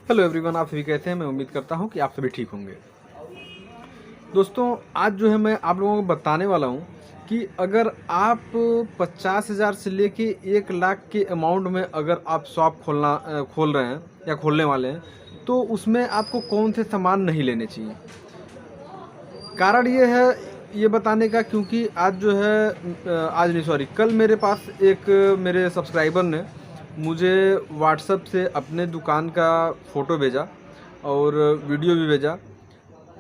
Hello everyone, आप सभी कैसे हैं। मैं उम्मीद करता हूं कि आप सभी ठीक होंगे। दोस्तों, आज जो है मैं आप लोगों को बताने वाला हूं कि अगर आप 50,000 से लेके 1 लाख के अमाउंट में अगर आप शॉप खोल रहे हैं या खोलने वाले हैं, तो उसमें आपको कौन से सामान नहीं लेने चाहिए। कारण ये है ये बताने का, क्योंकि आज जो है आज नहीं सॉरी कल मेरे पास एक मेरे सब्सक्राइबर ने मुझे व्हाट्सएप से अपने दुकान का फ़ोटो भेजा और वीडियो भी भेजा।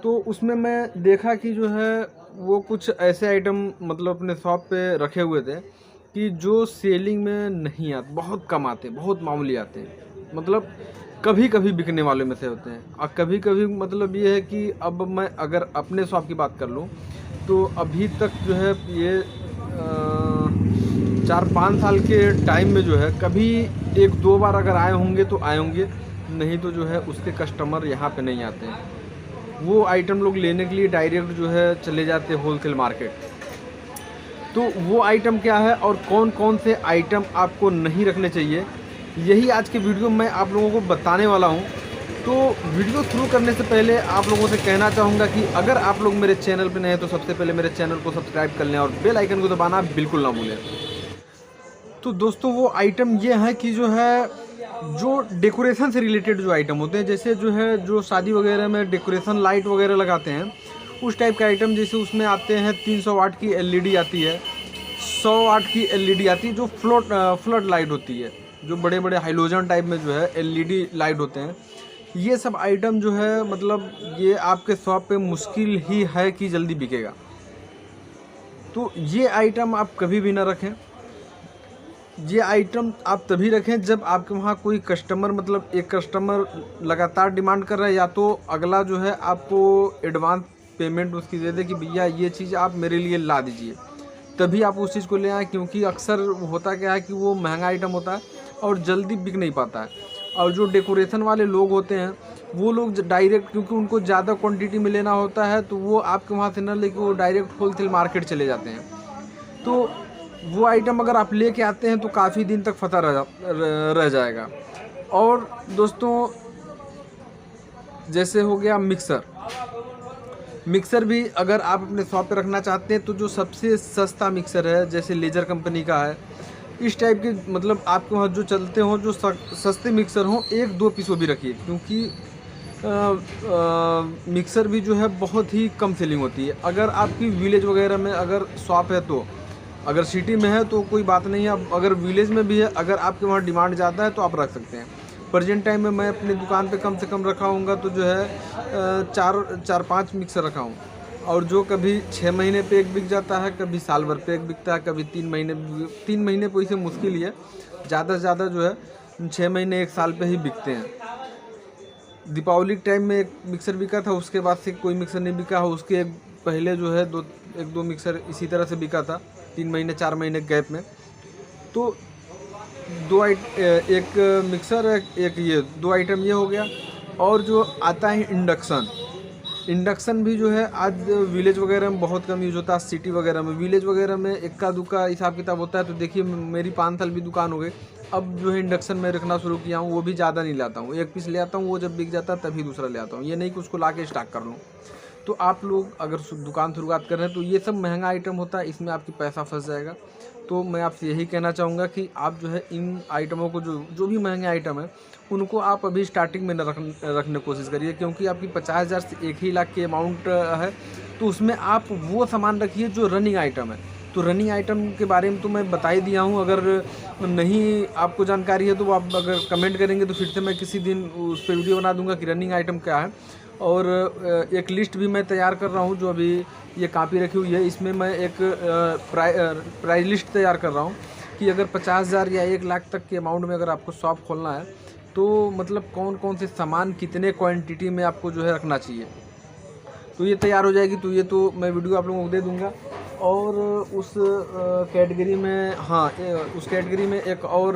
तो उसमें मैं देखा कि जो है वो कुछ ऐसे आइटम मतलब अपने शॉप पे रखे हुए थे कि जो सेलिंग में नहीं आते, बहुत कम आते, बहुत मामूली आते हैं, मतलब कभी कभी बिकने वाले में से होते हैं। और कभी कभी मतलब ये है कि अब मैं अगर अपने शॉप की बात कर लूँ तो अभी तक जो है ये 4-5 साल के टाइम में जो है कभी 1-2 बार अगर आए होंगे तो आए होंगे, नहीं तो जो है उसके कस्टमर यहाँ पे नहीं आते हैं। वो आइटम लोग लेने के लिए डायरेक्ट जो है चले जाते हैं होलसेल मार्केट। तो वो आइटम क्या है और कौन कौन से आइटम आपको नहीं रखने चाहिए, यही आज के वीडियो में मैं आप लोगों को बताने वाला हूँ। तो वीडियो शुरू करने से पहले आप लोगों से कहना चाहूँगा कि अगर आप लोग मेरे चैनल पर नए हैं तो सबसे पहले मेरे चैनल को सब्सक्राइब कर लें और बेल आइकन को दबाना बिल्कुल ना भूलें। तो दोस्तों, वो आइटम ये है कि जो है जो डेकोरेशन से रिलेटेड जो आइटम होते हैं, जैसे जो है जो शादी वगैरह में डेकोरेशन लाइट वगैरह लगाते हैं, उस टाइप के आइटम। जैसे उसमें आते हैं 300 वाट की एलईडी आती है, 100 वाट की एलईडी आती है, जो फ्लड लाइट होती है, जो बड़े बड़े हाइलोजन टाइप में जो है एलईडी लाइट होते हैं। ये सब आइटम जो है मतलब ये आपके शॉप पे मुश्किल ही है कि जल्दी बिकेगा। तो ये आइटम आप कभी भी ना रखें। ये आइटम आप तभी रखें जब आपके वहाँ कोई कस्टमर, मतलब एक कस्टमर लगातार डिमांड कर रहा है, या तो अगला जो है आपको एडवांस पेमेंट उसकी दे दे कि भैया ये चीज़ आप मेरे लिए ला दीजिए, तभी आप उस चीज़ को ले आएँ। क्योंकि अक्सर होता क्या है कि वो महंगा आइटम होता है और जल्दी बिक नहीं पाता है। और जो डेकोरेशन वाले लोग होते हैं वो लोग डायरेक्ट, क्योंकि उनको ज़्यादा क्वान्टिटी में लेना होता है, तो वो आपके वहाँ से न लेके वो डायरेक्ट होलसेल मार्केट चले जाते हैं। तो वो आइटम अगर आप लेके आते हैं तो काफ़ी दिन तक फंसा रह जाएगा। और दोस्तों, जैसे हो गया मिक्सर। मिक्सर भी अगर आप अपने शॉप पे रखना चाहते हैं तो जो सबसे सस्ता मिक्सर है, जैसे लेजर कंपनी का है, इस टाइप के, मतलब आपके वहाँ जो चलते हों, जो सस्ते मिक्सर हों, 1-2 पीस वो भी रखिए। क्योंकि मिक्सर भी जो है बहुत ही कम सेलिंग होती है। अगर आपकी विलेज वगैरह में अगर शॉप है, तो अगर सिटी में है तो कोई बात नहीं है। अब अगर विलेज में भी है, अगर आपके वहाँ डिमांड ज़्यादा है तो आप रख सकते हैं। प्रेजेंट टाइम में मैं अपनी दुकान पे कम से कम रखा हूँगा तो जो है 4-5 मिक्सर रखा हूँ। और जो कभी 6 महीने पे एक बिक जाता है, कभी साल भर पे एक बिकता है, कभी 3 महीने पे, इसे मुश्किल ही है। ज़्यादा से ज़्यादा जो है 6 महीने 1 साल पे ही बिकते हैं। दीपावली के टाइम में एक मिक्सर बिका था, उसके बाद से कोई मिक्सर नहीं बिका है। उसके पहले जो है 1-2 मिक्सर इसी तरह से बिका था, 3 महीने 4 महीने गैप में। तो एक मिक्सर, एक ये 2 आइटम ये हो गया। और जो आता है इंडक्शन भी जो है आज विलेज वगैरह में बहुत कम यूज़ होता है। सिटी वगैरह में, विलेज वगैरह में इक्का दुक्का हिसाब किताब होता है। तो देखिए, मेरी 5 साल भी दुकान हो गई, अब जो है इंडक्शन मैं रखना शुरू किया हूँ। वो भी ज़्यादा नहीं लाता हूँ, 1 पीस ले आता हूँ, वो जब बिक जाता है तभी दूसरा ले आता हूँ। ये नहीं कि उसको ला के स्टॉक कर लूँ। तो आप लोग अगर दुकान शुरुआत कर रहे हैं तो ये सब महंगा आइटम होता है, इसमें आपकी पैसा फंस जाएगा। तो मैं आपसे यही कहना चाहूँगा कि आप जो है इन आइटमों को, जो भी महंगे आइटम है, उनको आप अभी स्टार्टिंग में रखने की कोशिश करिए। क्योंकि आपकी 50,000 से 1 लाख की अमाउंट है, तो उसमें आप वो सामान रखिए जो रनिंग आइटम है। तो रनिंग आइटम के बारे में तो मैं बता ही दिया हूँ। अगर नहीं आपको जानकारी है तो आप अगर कमेंट करेंगे तो फिर से मैं किसी दिन उस पर वीडियो बना दूंगा कि रनिंग आइटम क्या है। और एक लिस्ट भी मैं तैयार कर रहा हूँ, जो अभी ये कॉपी रखी हुई है, इसमें मैं एक प्राइस लिस्ट तैयार कर रहा हूँ कि अगर 50,000 या 1 लाख तक के अमाउंट में अगर आपको शॉप खोलना है तो मतलब कौन कौन से सामान कितने क्वांटिटी में आपको जो है रखना चाहिए। तो ये तैयार हो जाएगी, तो ये तो मैं वीडियो आप लोगों को दे दूँगा। और उस कैटेगरी में, हाँ, उस कैटेगरी में एक और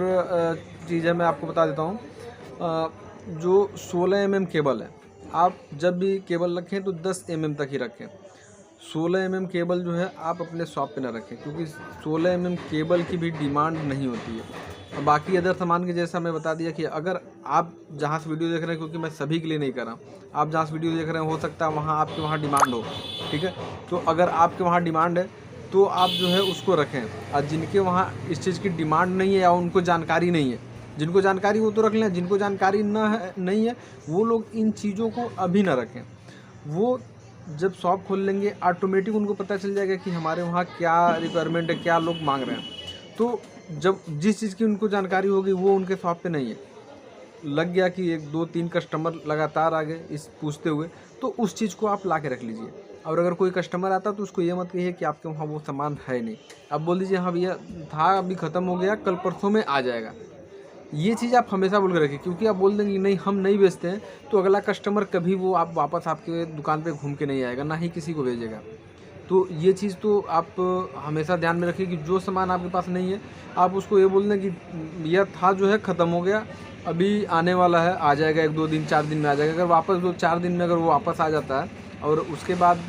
चीज़ है, मैं आपको बता देता हूँ। जो 16 mm केबल है, आप जब भी केबल रखें तो 10 mm तक ही रखें। 16 mm केबल जो है आप अपने शॉप पे ना रखें, क्योंकि 16 mm केबल की भी डिमांड नहीं होती है। बाकी अदर सामान के जैसा मैं बता दिया कि अगर आप जहाँ से वीडियो देख रहे हैं, क्योंकि मैं सभी के लिए नहीं कर रहा हूँ, आप जहाँ से वीडियो देख रहे हैं हो सकता है वहाँ आपके वहाँ डिमांड हो, ठीक है। तो अगर आपके वहाँ डिमांड है तो आप जो है उसको रखें, और जिनके वहाँ इस चीज़ की डिमांड नहीं है या उनको जानकारी नहीं है, जिनको जानकारी वो तो रख लें, जिनको जानकारी नहीं है वो लोग इन चीज़ों को अभी ना रखें। वो जब शॉप खोल लेंगे ऑटोमेटिक उनको पता चल जाएगा कि हमारे वहाँ क्या रिक्वायरमेंट है, क्या लोग मांग रहे हैं। तो जब जिस चीज़ की उनको जानकारी होगी वो उनके शॉप पे नहीं है, लग गया कि 1 2 3 कस्टमर लगातार आ गए इस पूछते हुए, तो उस चीज़ को आप ला के रख लीजिए। और अगर कोई कस्टमर आता तो उसको ये मत कहिए कि आपके वहाँ वो सामान है नहीं, आप बोल दीजिए हाँ भैया था, अभी ख़त्म हो गया, कल परसों में आ जाएगा। ये चीज़ आप हमेशा बोल के रखिए, क्योंकि आप बोल देंगे नहीं हम नहीं बेचते हैं, तो अगला कस्टमर कभी वो आप वापस आपके दुकान पे घूम के नहीं आएगा, ना ही किसी को भेजेगा। तो ये चीज़ तो आप हमेशा ध्यान में रखिए कि जो सामान आपके पास नहीं है आप उसको ये बोल दें कि यह था जो है ख़त्म हो गया, अभी आने वाला है, आ जाएगा 1 2 दिन 4 दिन में आ जाएगा। अगर वापस 2 4 दिन में अगर वो वापस आ जाता है और उसके बाद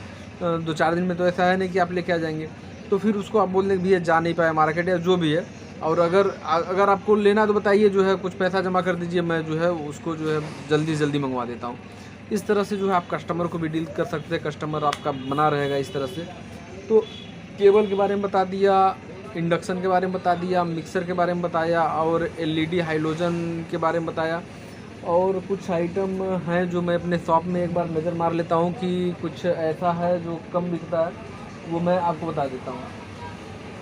2 4 दिन में तो ऐसा है नहीं कि आप लेके आ जाएंगे, तो फिर उसको आप बोल दें कि भैया जा नहीं पाया मार्केट या जो भी है, और अगर आपको लेना तो बताइए, जो है कुछ पैसा जमा कर दीजिए, मैं जो है उसको जो है जल्दी मंगवा देता हूँ। इस तरह से जो है आप कस्टमर को भी डील कर सकते हैं, कस्टमर आपका बना रहेगा इस तरह से। तो केबल के बारे में बता दिया, इंडक्शन के बारे में बता दिया, मिक्सर के बारे में बताया, और LED हाइलोजन के बारे में बताया। और कुछ आइटम हैं जो मैं अपने शॉप में एक बार नज़र मार लेता हूँ कि कुछ ऐसा है जो कम बिकता है, वो मैं आपको बता देता हूँ।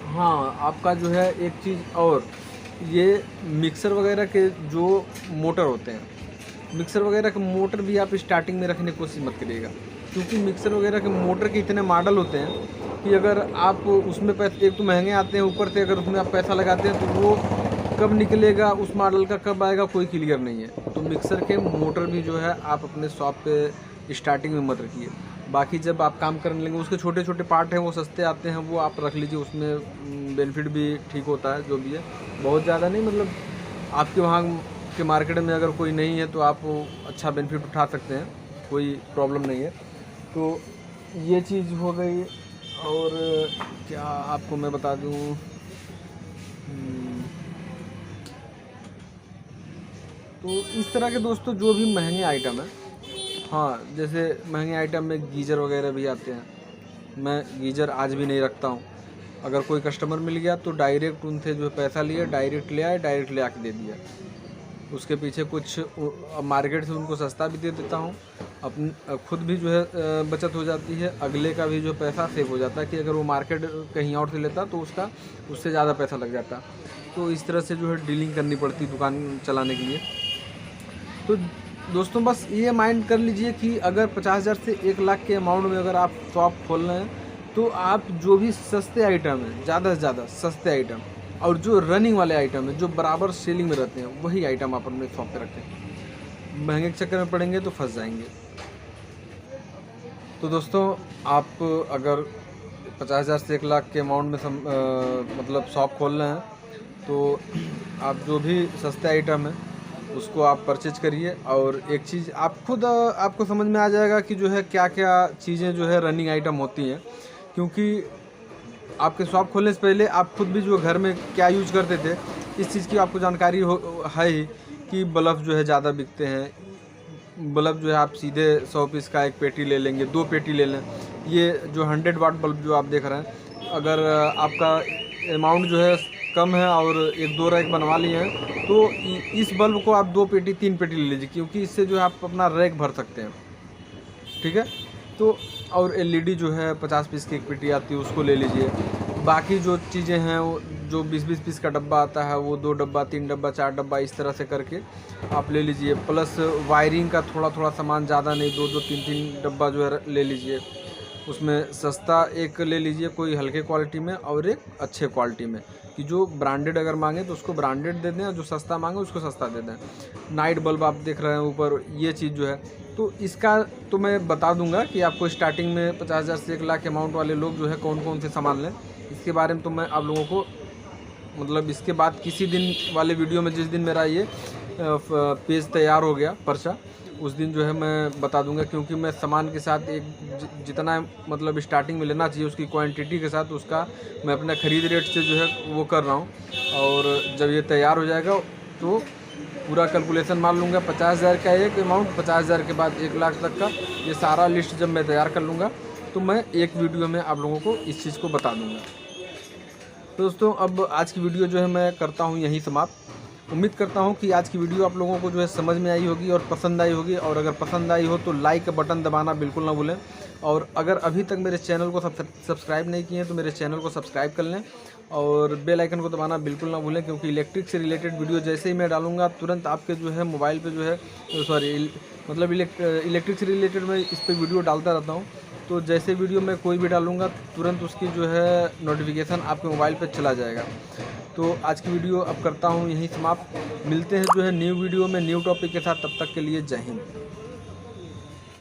हाँ, आपका जो है एक चीज़ और, ये मिक्सर वगैरह के जो मोटर होते हैं, मिक्सर वगैरह के मोटर भी आप स्टार्टिंग में रखने की कोशिश मत करिएगा, क्योंकि मिक्सर वगैरह के मोटर के इतने मॉडल होते हैं कि अगर आप उसमें पैसे, एक तो महंगे आते हैं, ऊपर से अगर उसमें आप पैसा लगाते हैं तो वो कब निकलेगा उस मॉडल का, कब आएगा कोई क्लियर नहीं है। तो मिक्सर के मोटर भी जो है आप अपने शॉप पे स्टार्टिंग में मत रखिए। बाकी जब आप काम करने लगेंगे उसके छोटे छोटे पार्ट हैं वो सस्ते आते हैं, वो आप रख लीजिए, उसमें बेनिफिट भी ठीक होता है, जो भी है बहुत ज़्यादा नहीं, मतलब आपके वहाँ के मार्केट में अगर कोई नहीं है तो आप अच्छा बेनिफिट उठा सकते हैं, कोई प्रॉब्लम नहीं है। तो ये चीज़ हो गई। और क्या आपको मैं बता दूँ, तो इस तरह के दोस्तों जो भी महंगे आइटम है, हाँ जैसे महंगे आइटम में गीज़र वगैरह भी आते हैं, मैं गीज़र आज भी नहीं रखता हूँ। अगर कोई कस्टमर मिल गया तो डायरेक्ट उनसे जो पैसा लिया डायरेक्ट ले आए, डायरेक्ट ले आके दे दिया, उसके पीछे कुछ मार्केट से उनको सस्ता भी दे देता हूँ, अपन खुद भी जो है बचत हो जाती है, अगले का भी जो पैसा सेव हो जाता है कि अगर वो मार्केट कहीं और से लेता तो उससे ज़्यादा पैसा लग जाता। तो इस तरह से जो है डीलिंग करनी पड़ती दुकान चलाने के लिए। तो दोस्तों बस ये माइंड कर लीजिए कि अगर 50,000 से 1 लाख के अमाउंट में अगर आप शॉप खोल रहे हैं तो आप जो भी सस्ते आइटम हैं, ज़्यादा से ज़्यादा सस्ते आइटम, और जो रनिंग वाले आइटम है जो बराबर सेलिंग में रहते हैं, वही आइटम आप अपने शॉप पे रखें। महंगे के चक्कर में पड़ेंगे तो फंस जाएंगे। तो दोस्तों आप अगर 50,000 से 1 लाख के अमाउंट में मतलब शॉप खोल रहे हैं तो आप जो भी सस्ते आइटम है उसको आप परचेज करिए। और एक चीज़ आप खुद आपको समझ में आ जाएगा कि जो है क्या क्या चीज़ें जो है रनिंग आइटम होती हैं, क्योंकि आपके शॉप खोलने से पहले आप खुद भी जो घर में क्या यूज करते थे इस चीज़ की आपको जानकारी है ही कि बल्ब जो है ज़्यादा बिकते हैं। बल्ब जो है आप सीधे 100 पीस का एक पेटी ले लेंगे, 2 पेटी ले लें। ये जो 100 वाट बल्ब जो आप देख रहे हैं, अगर आपका अमाउंट जो है कम है और 1-2 रैक बनवा लिए हैं तो इस बल्ब को आप 2 पेटी 3 पेटी ले लीजिए, क्योंकि इससे जो है आप अपना रैक भर सकते हैं, ठीक है। तो और LED जो है 50 पीस की एक पेटी आती है उसको ले लीजिए। बाकी जो चीज़ें हैं वो जो 20-20 पीस का डब्बा आता है वो 2 डब्बा 3 डब्बा 4 डब्बा इस तरह से करके आप ले लीजिए। प्लस वायरिंग का थोड़ा सामान, ज़्यादा नहीं, 2-2 3-3 डब्बा जो है ले लीजिए। उसमें सस्ता एक ले लीजिए कोई हल्के क्वालिटी में और एक अच्छे क्वालिटी में, कि जो ब्रांडेड अगर मांगे तो उसको ब्रांडेड दे दें और जो सस्ता मांगे उसको सस्ता दे दें। नाइट बल्ब आप देख रहे हैं ऊपर, ये चीज़ जो है तो इसका तो मैं बता दूंगा कि आपको स्टार्टिंग में 50,000 से 1 लाख अमाउंट वाले लोग जो है कौन कौन से सामान लें, इसके बारे में तो मैं आप लोगों को मतलब इसके बाद किसी दिन वाले वीडियो में, जिस दिन मेरा ये पेज तैयार हो गया पर्चा, उस दिन जो है मैं बता दूंगा, क्योंकि मैं सामान के साथ एक जितना मतलब स्टार्टिंग में लेना चाहिए उसकी क्वांटिटी के साथ उसका मैं अपना ख़रीद रेट से जो है वो कर रहा हूँ। और जब ये तैयार हो जाएगा तो पूरा कैलकुलेशन मान लूँगा। 50,000 का एक अमाउंट, 50,000 के बाद 1 लाख तक का, ये सारा लिस्ट जब मैं तैयार कर लूँगा तो मैं एक वीडियो में आप लोगों को इस चीज़ को बता दूँगा। तो दोस्तों अब आज की वीडियो जो है मैं करता हूँ यहीं समाप्त। उम्मीद करता हूँ कि आज की वीडियो आप लोगों को जो है समझ में आई होगी और पसंद आई होगी। और अगर पसंद आई हो तो लाइक का बटन दबाना बिल्कुल ना भूलें। और अगर अभी तक मेरे चैनल को सब्सक्राइब नहीं किए तो मेरे चैनल को सब्सक्राइब कर लें और बेल आइकन को दबाना बिल्कुल ना भूलें, क्योंकि इलेक्ट्रिक से रिलेटेड वीडियो जैसे ही मैं डालूंगा तुरंत आपके जो है मोबाइल पे जो है मतलब इलेक्ट्रिक से रिलेटेड मैं इस पर वीडियो डालता रहता हूँ। तो जैसे वीडियो मैं कोई भी डालूंगा तुरंत उसकी जो है नोटिफिकेशन आपके मोबाइल पे चला जाएगा। तो आज की वीडियो अब करता हूँ यहीं समाप्त। मिलते हैं जो है न्यू वीडियो में न्यू टॉपिक के साथ, तब तक के लिए जय हिंद।